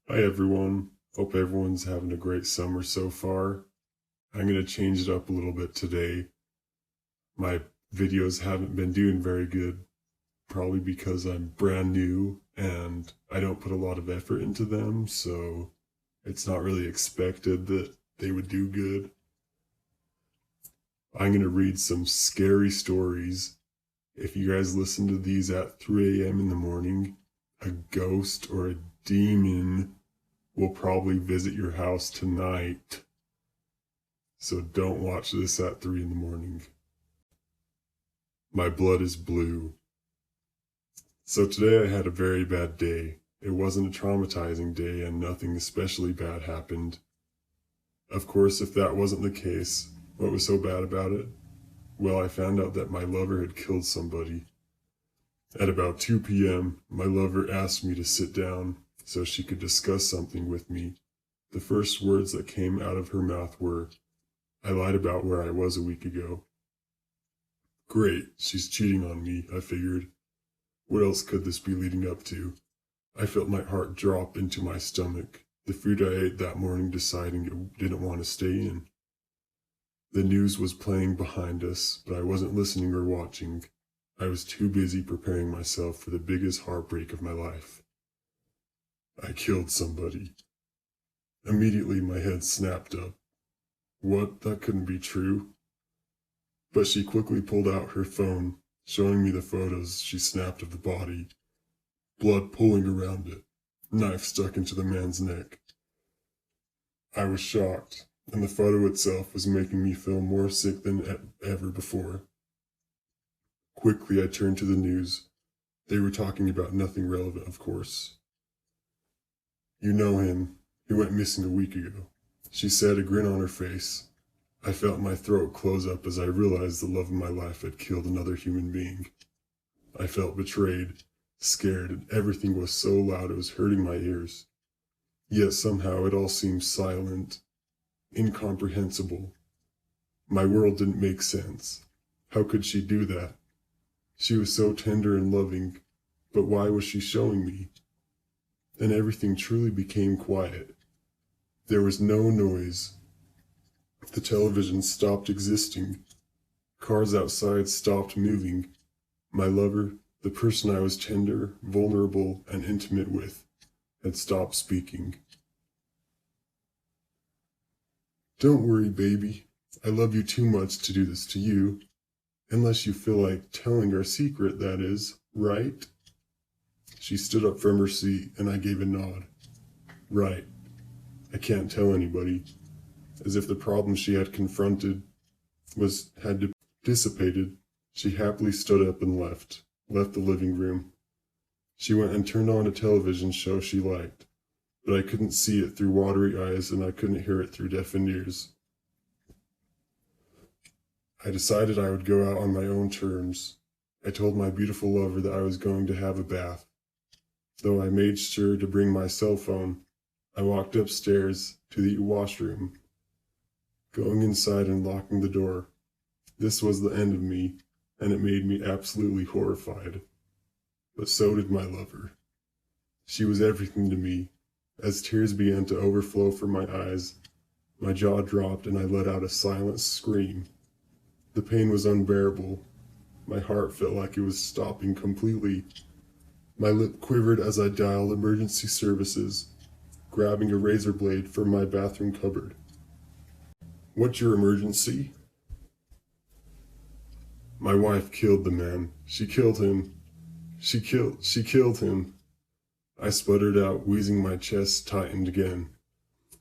Hi everyone, hope everyone's having a great summer so far. I'm going to change it up a little bit today. My videos haven't been doing very good, probably because I'm brand new and I don't put a lot of effort into them, so it's not really expected that they would do good. I'm going to read some scary stories. If you guys listen to these at 3 a.m. in the morning, a ghost or a demon will probably visit your house tonight. So don't watch this at 3 in the morning. My blood is blue. So today I had a very bad day. It wasn't a traumatizing day and nothing especially bad happened. Of course, if that wasn't the case, what was so bad about it? Well, I found out that my lover had killed somebody. At about 2 p.m., my lover asked me to sit down so she could discuss something with me. The first words that came out of her mouth were, "I lied about where I was a week ago." Great, she's cheating on me, I figured. What else could this be leading up to? I felt my heart drop into my stomach, the food I ate that morning deciding it didn't want to stay in. The news was playing behind us, but I wasn't listening or watching. I was too busy preparing myself for the biggest heartbreak of my life. I killed somebody. Immediately my head snapped up. What? That couldn't be true. But she quickly pulled out her phone, showing me the photos she snapped of the body. Blood pooling around it, knife stuck into the man's neck. I was shocked, and the photo itself was making me feel more sick than ever before. Quickly I turned to the news. They were talking about nothing relevant, of course. "You know him. He went missing a week ago," she said, a grin on her face. I felt my throat close up as I realized the love of my life had killed another human being. I felt betrayed, scared, and everything was so loud it was hurting my ears. Yet somehow it all seemed silent, incomprehensible. My world didn't make sense. How could she do that? She was so tender and loving, but why was she showing me? Then everything truly became quiet. There was no noise. The television stopped existing. Cars outside stopped moving. My lover, the person I was tender, vulnerable, and intimate with, had stopped speaking. "Don't worry, baby. I love you too much to do this to you. Unless you feel like telling our secret, that is, right?" She stood up from her seat, and I gave a nod. Right. I can't tell anybody. As if the problem she had confronted had dissipated, she happily stood up and left the living room. She went and turned on a television show she liked, but I couldn't see it through watery eyes and I couldn't hear it through deafened ears. I decided I would go out on my own terms. I told my beautiful lover that I was going to have a bath. Though I made sure to bring my cell phone, I walked upstairs to the washroom, going inside and locking the door. This was the end of me, and it made me absolutely horrified. But so did my lover. She was everything to me. As tears began to overflow from my eyes, my jaw dropped and I let out a silent scream. The pain was unbearable. My heart felt like it was stopping completely. My lip quivered as I dialed emergency services, grabbing a razor blade from my bathroom cupboard. "What's your emergency?" "My wife killed the man. She killed him. She killed him." I sputtered out, wheezing. My chest tightened again.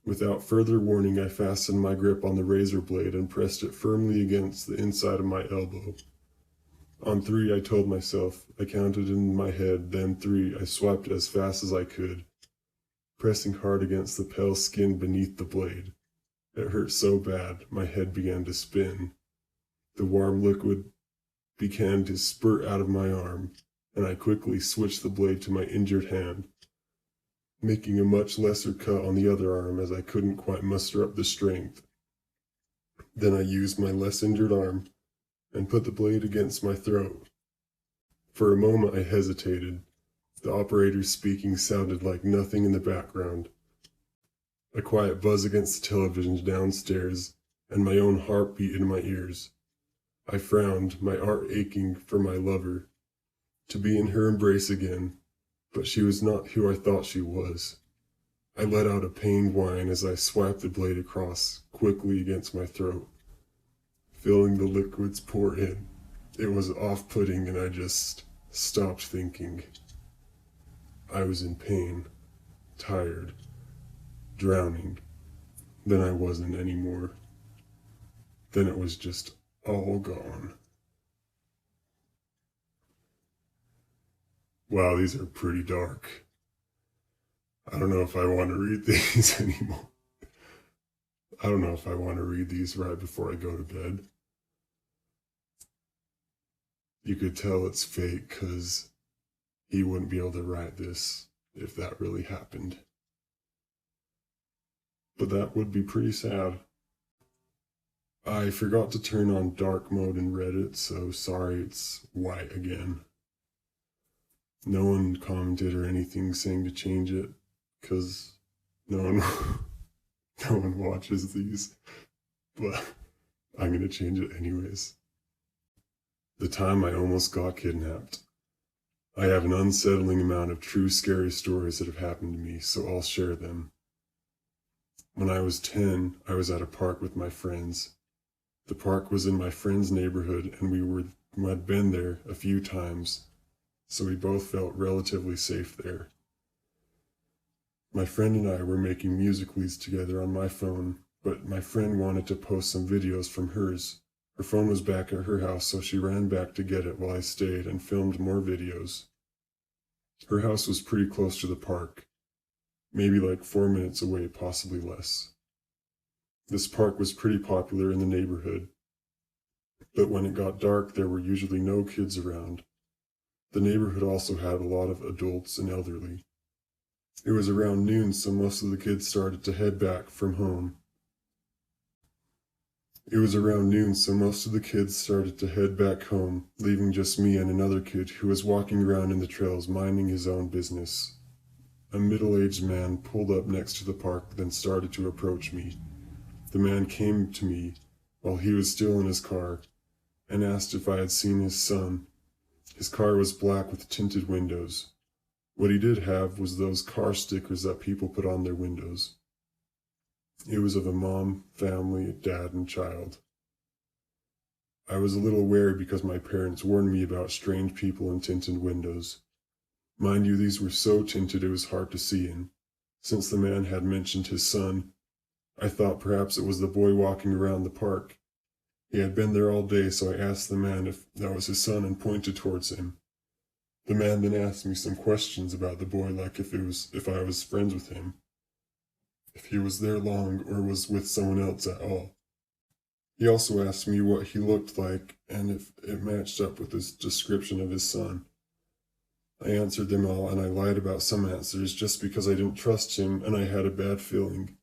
Without further warning, I fastened my grip on the razor blade and pressed it firmly against the inside of my elbow. On 3, I told myself. I counted in my head, then 3, I swiped as fast as I could, pressing hard against the pale skin beneath the blade. It hurt so bad, my head began to spin. The warm liquid began to spurt out of my arm, and I quickly switched the blade to my injured hand, making a much lesser cut on the other arm as I couldn't quite muster up the strength. Then I used my less injured arm and put the blade against my throat. For a moment I hesitated. The operator speaking sounded like nothing in the background. a quiet buzz against the television downstairs, and my own heartbeat in my ears. I frowned, my heart aching for my lover, to be in her embrace again, but she was not who I thought she was. I let out a pained whine as I swiped the blade across quickly against my throat, feeling the liquids pour in. It was off-putting and I just stopped thinking. I was in pain, tired, drowning. Then I wasn't anymore. Then it was just all gone. Wow, these are pretty dark. I don't know if I want to read these anymore. I don't know if I want to read these right before I go to bed. You could tell it's fake because he wouldn't be able to write this if that really happened. But that would be pretty sad. I forgot to turn on dark mode in Reddit, so sorry it's white again. No one commented or anything saying to change it, because no one watches these, but I'm gonna change it anyways. The time I almost got kidnapped. I have an unsettling amount of true scary stories that have happened to me, so I'll share them. When I was 10, I was at a park with my friends. The park was in my friend's neighborhood, and we had been there a few times, so we both felt relatively safe there. My friend and I were making musical.lys together on my phone, but my friend wanted to post some videos from hers. Her phone was back at her house, so she ran back to get it while I stayed and filmed more videos. Her house was pretty close to the park, maybe like 4 minutes away, possibly less. This park was pretty popular in the neighborhood, but when it got dark, there were usually no kids around. The neighborhood also had a lot of adults and elderly. It was around noon, so most of the kids started to head back from home. Leaving just me and another kid who was walking around in the trails minding his own business. A middle-aged man pulled up next to the park, then started to approach me. The man came to me while he was still in his car and asked if I had seen his son. His car was black with tinted windows. What he did have was those car stickers that people put on their windows. It was of a mom, family, dad, and child. I was a little wary because my parents warned me about strange people in tinted windows. Mind you, these were so tinted it was hard to see in. Since the man had mentioned his son, I thought perhaps it was the boy walking around the park. He had been there all day, so I asked the man if that was his son and pointed towards him. The man then asked me some questions about the boy, like if I was friends with him, if he was there long or was with someone else at all. He also asked me what he looked like and if it matched up with his description of his son. I answered them all, and I lied about some answers just because I didn't trust him and I had a bad feeling.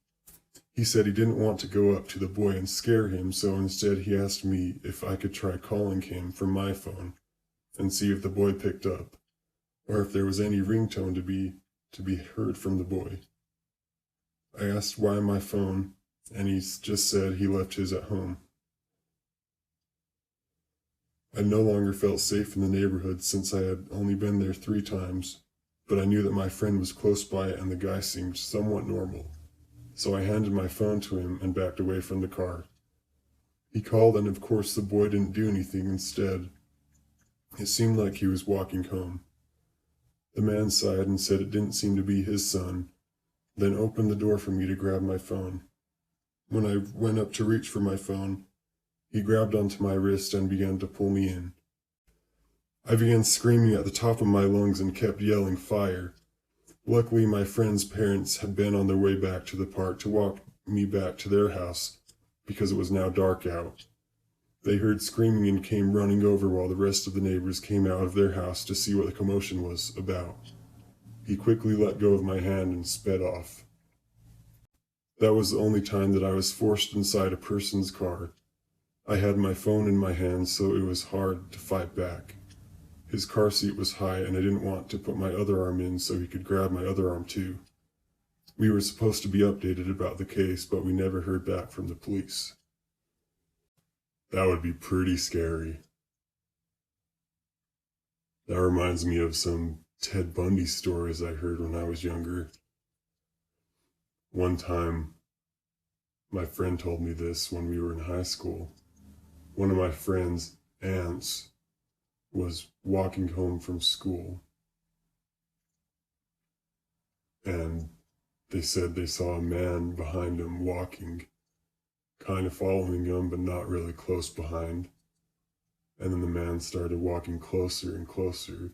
He said he didn't want to go up to the boy and scare him, so instead he asked me if I could try calling him from my phone and see if the boy picked up, or if there was any ringtone to be heard from the boy. I asked why my phone, and he just said he left his at home. I no longer felt safe in the neighborhood since I had only been there 3 times, but I knew that my friend was close by and the guy seemed somewhat normal, so I handed my phone to him and backed away from the car. He called, and of course the boy didn't do anything. Instead, it seemed like he was walking home. The man sighed and said it didn't seem to be his son, then opened the door for me to grab my phone. When I went up to reach for my phone, he grabbed onto my wrist and began to pull me in. I began screaming at the top of my lungs and kept yelling, "Fire!" Luckily, my friend's parents had been on their way back to the park to walk me back to their house because it was now dark out. They heard screaming and came running over while the rest of the neighbors came out of their house to see what the commotion was about. He quickly let go of my hand and sped off. That was the only time that I was forced inside a person's car. I had my phone in my hand, so it was hard to fight back. His car seat was high, and I didn't want to put my other arm in so he could grab my other arm too. We were supposed to be updated about the case, but we never heard back from the police. That would be pretty scary. That reminds me of some Ted Bundy stories I heard when I was younger. One time, my friend told me this when we were in high school. One of my friend's aunts was walking home from school, and they said they saw a man behind him walking, kind of following him, but not really close behind. And then the man started walking closer and closer,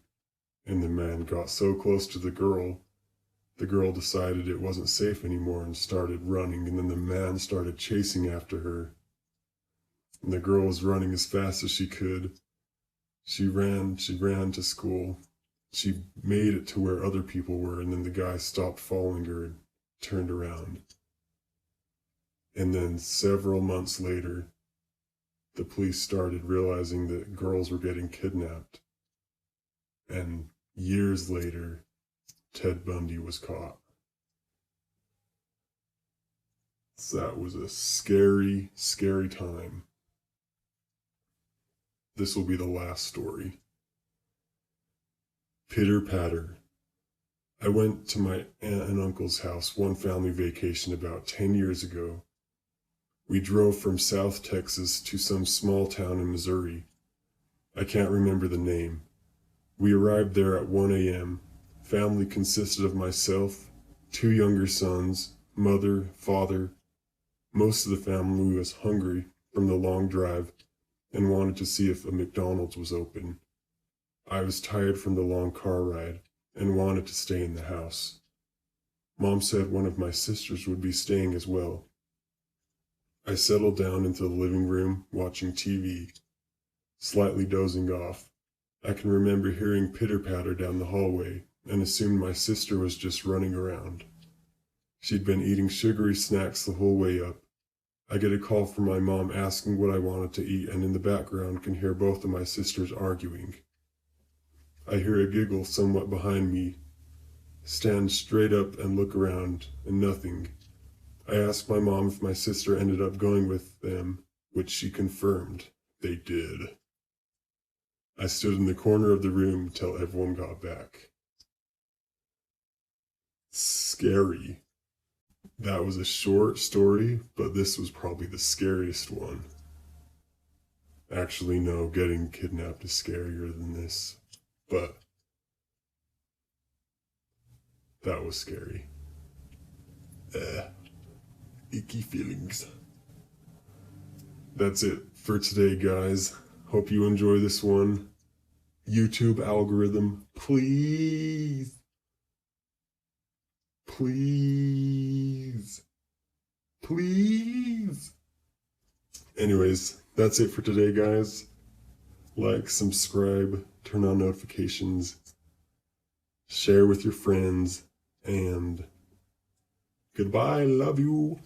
and the man got so close to the girl decided it wasn't safe anymore and started running, and then the man started chasing after her. And the girl was running as fast as she could. She ran to school. She made it to where other people were, and then the guy stopped following her and turned around. And then several months later, the police started realizing that girls were getting kidnapped. And years later, Ted Bundy was caught. So that was a scary, scary time. This will be the last story. Pitter patter. I went to my aunt and uncle's house one family vacation about 10 years ago. We drove from South Texas to some small town in Missouri. I can't remember the name. We arrived there at 1 a.m. Family consisted of myself, 2 younger sons, mother, father. Most of the family was hungry from the long drive and wanted to see if a McDonald's was open. I was tired from the long car ride and wanted to stay in the house. Mom said one of my sisters would be staying as well. I settled down into the living room watching TV, slightly dozing off. I can remember hearing pitter-patter down the hallway and assumed my sister was just running around. She'd been eating sugary snacks the whole way up. I get a call from my mom asking what I wanted to eat, and in the background can hear both of my sisters arguing. I hear a giggle somewhat behind me, stand straight up and look around, and nothing. I asked my mom if my sister ended up going with them, which she confirmed they did. I stood in the corner of the room till everyone got back. Scary. That was a short story, but this was probably the scariest one. Actually, no, getting kidnapped is scarier than this, but that was scary. Icky feelings. That's it for today, guys. Hope you enjoy this one. YouTube algorithm, please. Please. Please. Anyways, that's it for today, guys. Like, subscribe, turn on notifications, share with your friends, and goodbye. Love you.